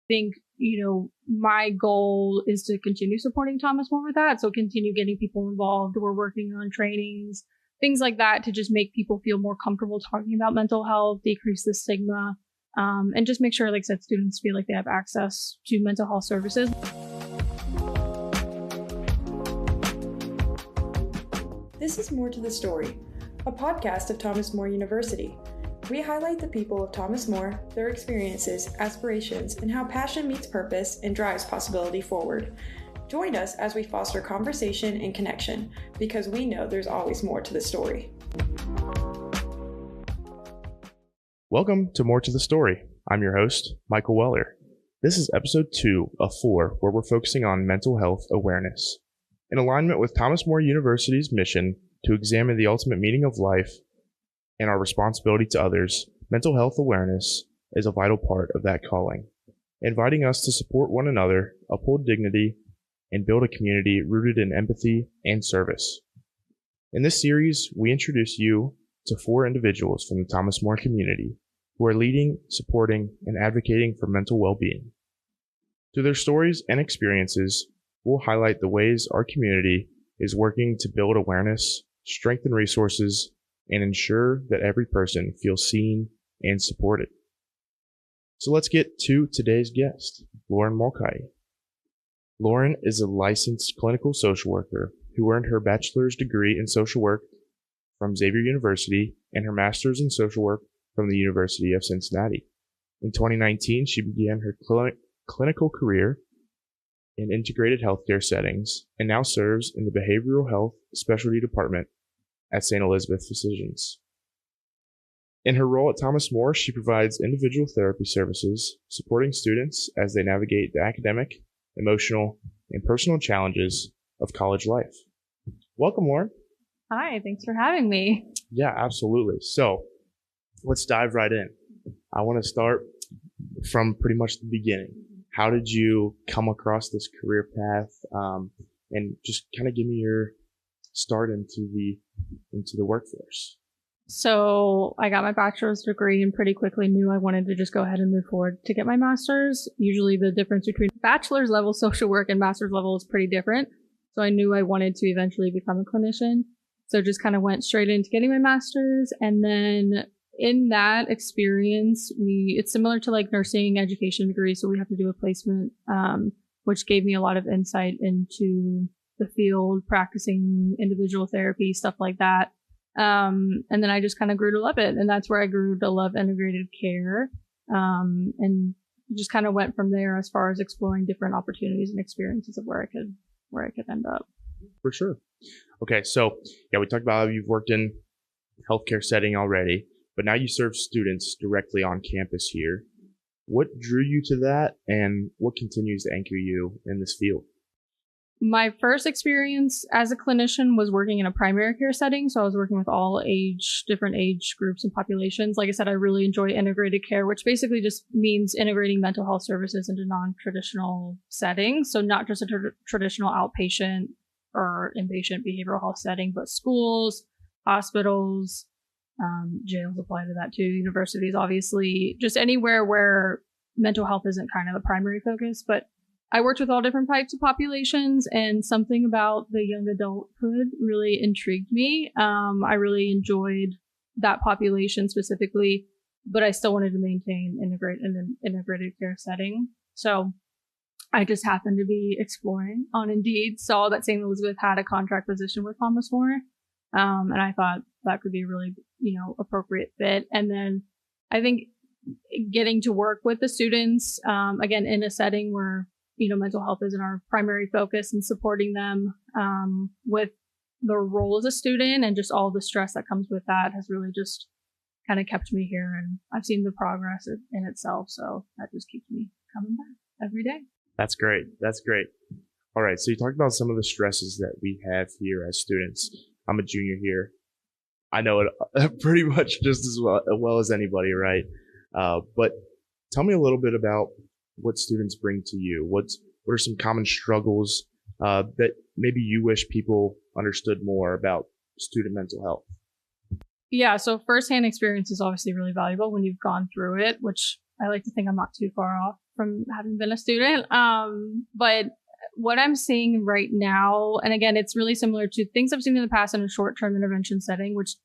think, my goal is to continue supporting Thomas more with that. So continue getting people involved. We're working on trainings, things like that to just make people feel more comfortable talking about mental health, decrease the stigma, and just make sure, like I said, students feel like they have access to mental health services. This is More to the Story, a podcast of Thomas More University. We highlight the people of Thomas More, their experiences, aspirations, and how passion meets purpose and drives possibility forward. Join us as we foster conversation and connection, because we know there's always more to the story. Welcome to More to the Story. I'm your host, Michael Weller. This is episode 2 of 4, where we're focusing on mental health awareness. In alignment with Thomas More University's mission to examine the ultimate meaning of life and our responsibility to others, mental health awareness is a vital part of that calling, inviting us to support one another, uphold dignity, and build a community rooted in empathy and service. In this series, we introduce you to 4 individuals from the Thomas More community who are leading, supporting, and advocating for mental well-being. Through their stories and experiences, we'll highlight the ways our community is working to build awareness, strengthen resources, and ensure that every person feels seen and supported. So let's get to today's guest, Lauren Mulcahy. Lauren is a licensed clinical social worker who earned her bachelor's degree in social work from Xavier University and her master's in social work from the University of Cincinnati. In 2019, she began her clinical career in integrated healthcare settings and now serves in the behavioral health specialty department at St. Elizabeth Physicians. In her role at Thomas More, she provides individual therapy services, supporting students as they navigate the academic, emotional, and personal challenges of college life. Welcome, Lauren. Hi, thanks for having me. Yeah, absolutely. So let's dive right in. I want to start from pretty much the beginning. How did you come across this career path? And just kind of give me your start into the workforce. So I got my bachelor's degree and pretty quickly knew I wanted to just go ahead and move forward to get my master's. Usually the difference between bachelor's level social work and master's level is pretty different. So I knew I wanted to eventually become a clinician. So just kind of went straight into getting my master's. And then in that experience, it's similar to like nursing education degree. So we have to do a placement, which gave me a lot of insight into the field, practicing individual therapy, stuff like that. And then I just kind of grew to love it. And that's where I grew to love integrated care. And just kind of went from there as far as exploring different opportunities and experiences of where I could end up. For sure. Okay. So yeah, we talked about how you've worked in healthcare setting already, but now you serve students directly on campus here. What drew you to that, and what continues to anchor you in this field? My first experience as a clinician was working in a primary care setting. So I was working with different age groups and populations. Like I said, I really enjoy integrated care, which basically just means integrating mental health services into non-traditional settings. So not just a traditional outpatient or inpatient behavioral health setting, but schools, hospitals, jails apply to that too, universities, obviously, just anywhere where mental health isn't kind of the primary focus. But I worked with all different types of populations, and something about the young adulthood really intrigued me. I really enjoyed that population specifically, but I still wanted to maintain an integrated care setting. So I just happened to be exploring on Indeed, saw that St. Elizabeth had a contract position with Thomas More, and I thought that could be a really, appropriate fit. And then I think getting to work with the students, again, in a setting where mental health isn't our primary focus, and supporting them with the role as a student and just all the stress that comes with that has really just kind of kept me here. And I've seen the progress in itself. So that just keeps me coming back every day. That's great. That's great. All right. So you talked about some of the stresses that we have here as students. I'm a junior here. I know it pretty much just as well as anybody, right? But tell me a little bit about what students bring to you. What are some common struggles that maybe you wish people understood more about student mental health? Yeah, so firsthand experience is obviously really valuable when you've gone through it, which I like to think I'm not too far off from having been a student. But what I'm seeing right now, and again, it's really similar to things I've seen in the past in a short-term intervention setting, which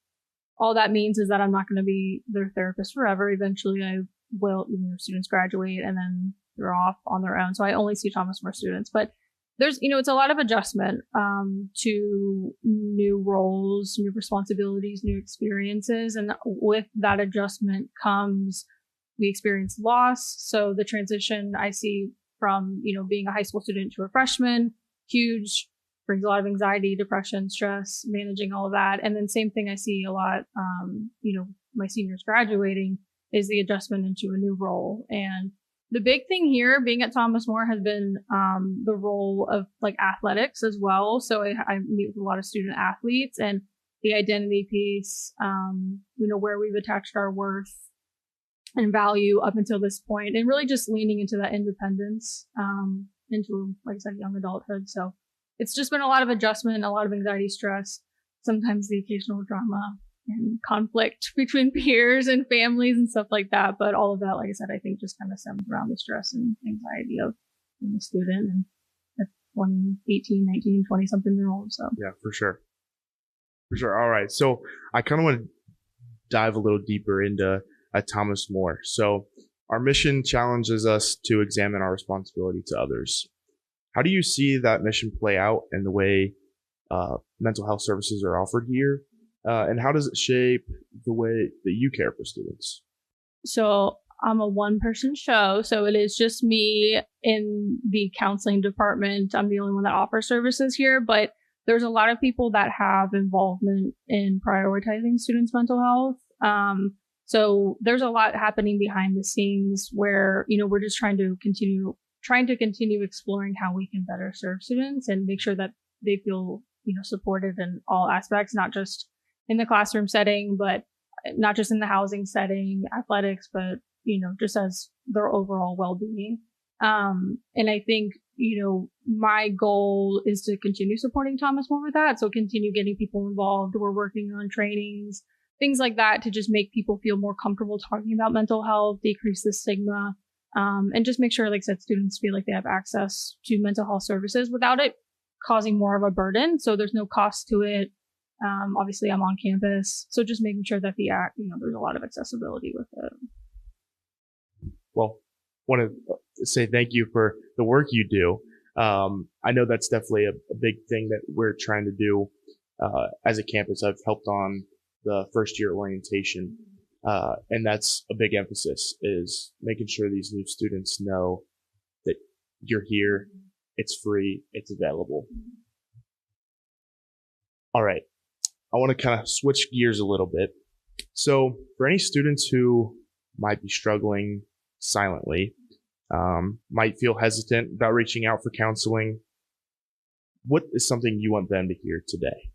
all that means is that I'm not going to be their therapist forever. Eventually, I will, students graduate and then they're off on their own. So I only see Thomas More students, but there's, it's a lot of adjustment to new roles, new responsibilities, new experiences. And with that adjustment comes we experience loss. So the transition I see from, being a high school student to a freshman, huge, brings a lot of anxiety, depression, stress, managing all of that. And then same thing I see a lot, my seniors graduating is the adjustment into a new role. And the big thing here being at Thomas More has been the role of like athletics as well. So I meet with a lot of student athletes and the identity piece, where we've attached our worth and value up until this point, and really just leaning into that independence into, like I said, young adulthood. So it's just been a lot of adjustment, a lot of anxiety, stress, sometimes the occasional drama and conflict between peers and families and stuff like that. But all of that, like I said, I think just kind of stems around the stress and anxiety of being a student and at 20, 18, 19, 20 something year old. So yeah, for sure. For sure. All right. So I kind of want to dive a little deeper into Thomas More. So our mission challenges us to examine our responsibility to others. How do you see that mission play out in the way mental health services are offered here? And how does it shape the way that you care for students? So I'm a one-person show, so it is just me in the counseling department. I'm the only one that offers services here, but there's a lot of people that have involvement in prioritizing students' mental health. So there's a lot happening behind the scenes where, we're just trying to continue exploring how we can better serve students and make sure that they feel, supported in all aspects, not just in the classroom setting, but not just in the housing setting, athletics, but, just as their overall well-being. And I think, my goal is to continue supporting Thomas More with that. So continue getting people involved. We're working on trainings, things like that to just make people feel more comfortable talking about mental health, decrease the stigma, and just make sure, like I said, students feel like they have access to mental health services without it causing more of a burden. So there's no cost to it. Obviously I'm on campus. So just making sure that there's a lot of accessibility with it. Well, want to say thank you for the work you do. I know that's definitely a big thing that we're trying to do as a campus. I've helped on the first year orientation, and that's a big emphasis, is making sure these new students know that you're here, it's free, it's available. All right, I want to kind of switch gears a little bit. So for any students who might be struggling silently, might feel hesitant about reaching out for counseling, what is something you want them to hear today?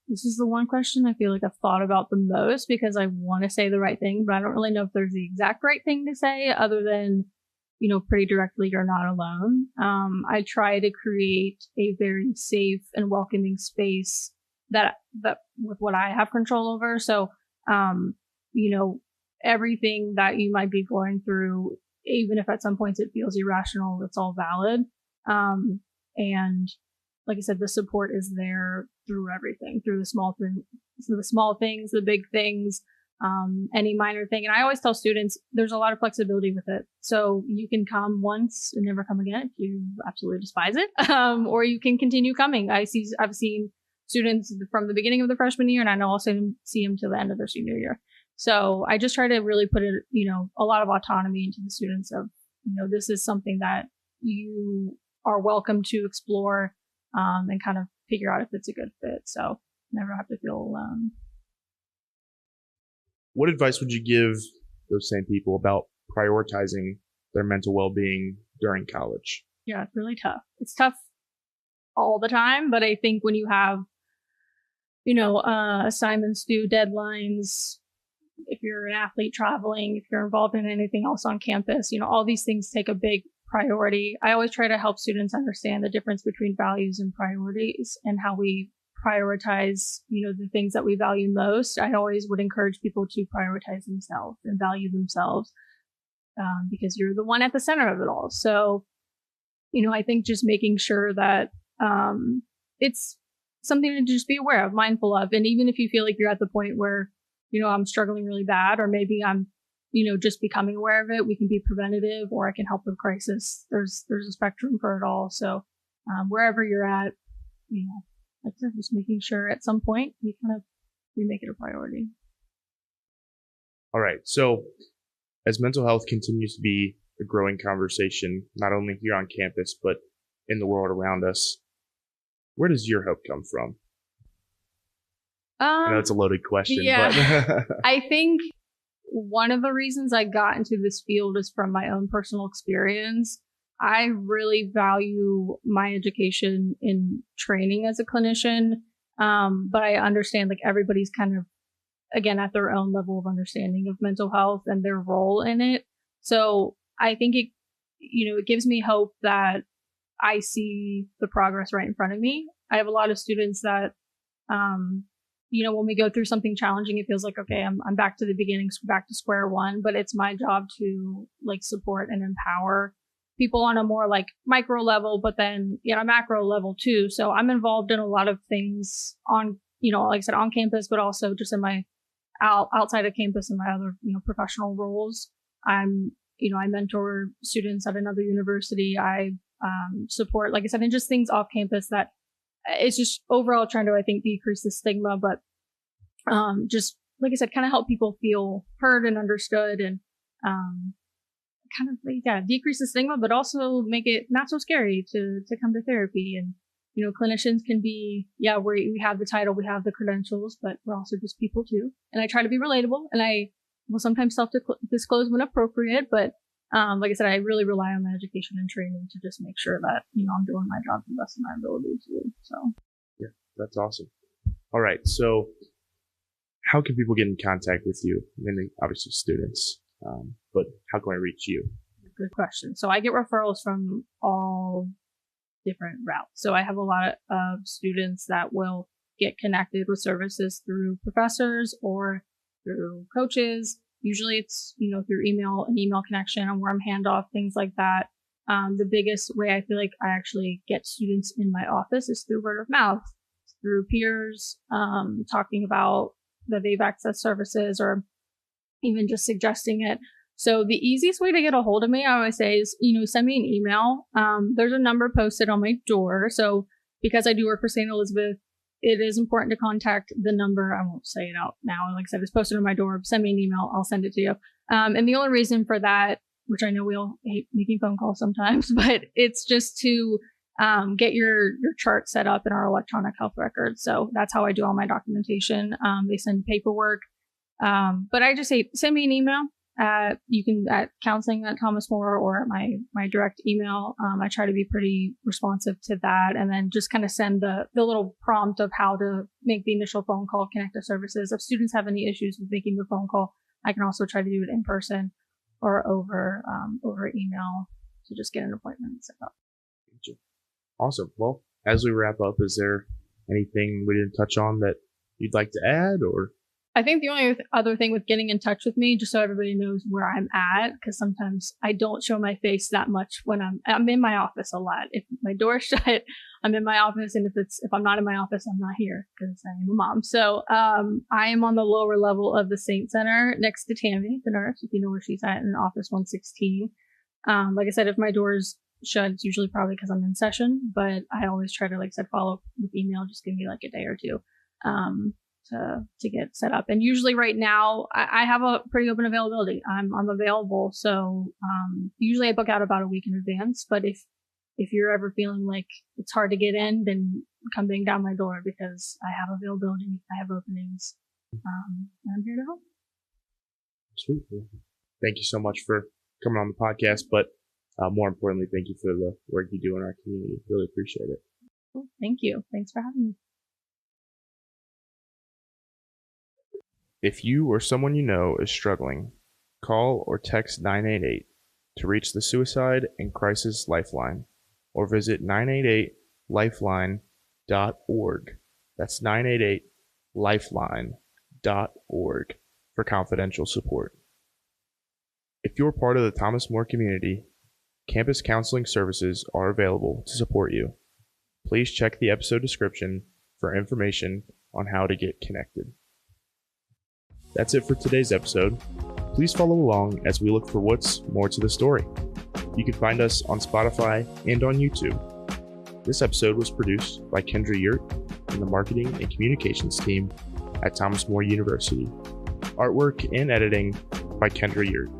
This is the one question I feel like I've thought about the most because I want to say the right thing, but I don't really know if there's the exact right thing to say other than, pretty directly, you're not alone. I try to create a very safe and welcoming space that with what I have control over. So, everything that you might be going through, even if at some points it feels irrational, it's all valid. And like I said, the support is there through everything, through the small things, the big things, any minor thing. And I always tell students there's a lot of flexibility with it. So you can come once and never come again if you absolutely despise it, or you can continue coming. I've seen students from the beginning of the freshman year, and I know I'll see them till the end of their senior year. So I just try to really put it, a lot of autonomy into the students of, this is something that you are welcome to explore, and kind of figure out if it's a good fit. So never have to feel alone. What advice would you give those same people about prioritizing their mental well-being during college? Yeah, it's really tough. It's tough all the time, but I think when you have, assignments due, deadlines, if you're an athlete traveling, if you're involved in anything else on campus, all these things take a big priority. I always try to help students understand the difference between values and priorities and how we prioritize, the things that we value most. I always would encourage people to prioritize themselves and value themselves. because you're the one at the center of it all. So, I think just making sure that it's something to just be aware of, mindful of. And even if you feel like you're at the point where, I'm struggling really bad, or maybe I'm, just becoming aware of it, we can be preventative, or I can help with crisis. There's a spectrum for it all. So wherever you're at, like I said, just making sure at some point we make it a priority. All right. So as mental health continues to be a growing conversation, not only here on campus, but in the world around us, where does your hope come from? I know it's a loaded question, yeah. but I think one of the reasons I got into this field is from my own personal experience. I really value my education in training as a clinician, but I understand like everybody's kind of, again, at their own level of understanding of mental health and their role in it. So I think it gives me hope that I see the progress right in front of me. I have a lot of students that, when we go through something challenging, it feels like, okay, I'm back to the beginning, back to square one, but it's my job to like support and empower people on a more like micro level, but then, macro level too. So I'm involved in a lot of things on, like I said, on campus, but also just in my outside of campus and my other, professional roles. I mentor students at another university. I support, like I said, and just things off campus that it's just overall trying to, I think, decrease the stigma, but just like I said, kind of help people feel heard and understood, and decrease the stigma, but also make it not so scary to come to therapy. And clinicians can be, we have the title, we have the credentials, but we're also just people too. And I try to be relatable, and I will sometimes self-disclose when appropriate, but like I said, I really rely on my education and training to just make sure that, I'm doing my job to the best of my ability too. So. Yeah, that's awesome. All right. So how can people get in contact with you? Mainly, obviously, students, but how can I reach you? Good question. So I get referrals from all different routes. So I have a lot of students that will get connected with services through professors or through coaches. Usually it's, through an email connection, a warm handoff, things like that. The biggest way I feel like I actually get students in my office is through word of mouth, through peers, talking about that they've accessed services, or even just suggesting it. So the easiest way to get a hold of me, I always say, is, send me an email. There's a number posted on my door. So because I do work for St. Elizabeth, it is important to contact the number. I won't say it out now. Like I said, it's posted on my door. Send me an email. I'll send it to you. And the only reason for that, which I know we all hate making phone calls sometimes, but it's just to get your chart set up in our electronic health record. So that's how I do all my documentation. They send paperwork. But I just say, send me an email. You can at counseling@thomasmore, or at my direct email. I try to be pretty responsive to that, and then just kind of send the little prompt of how to make the initial phone call, connect to services. If students have any issues with making the phone call, I can also try to do it in person or over email to just get an appointment set up. Awesome. Well, as we wrap up, is there anything we didn't touch on that you'd like to add, or? I think the only other thing with getting in touch with me, just so everybody knows where I'm at, because sometimes I don't show my face that much when I'm in my office a lot. If my door's shut, I'm in my office, and if I'm not in my office, I'm not here because I am a mom. So I am on the lower level of the Saint Center next to Tammy, the nurse, if you know where she's at, in office 116. Like I said, if my door's shut, it's usually probably because I'm in session, but I always try to, like I said, follow up with email. Just give me like a day or two to get set up. And usually right now I have a pretty open availability. I'm available. So usually I book out about a week in advance, but if you're ever feeling like it's hard to get in, then come bang down my door, because I have availability. I have openings. And I'm here to help. Sweet. Thank you so much for coming on the podcast, but more importantly, thank you for the work you do in our community. Really appreciate it. Cool. Thank you. Thanks for having me. If you or someone you know is struggling, call or text 988 to reach the Suicide and Crisis Lifeline, or visit 988lifeline.org. That's 988lifeline.org for confidential support. If you're part of the Thomas More community, campus counseling services are available to support you. Please check the episode description for information on how to get connected. That's it for today's episode. Please follow along as we look for what's more to the story. You can find us on Spotify and on YouTube. This episode was produced by Kendra Yurt and the marketing and communications team at Thomas More University. Artwork and editing by Kendra Yurt.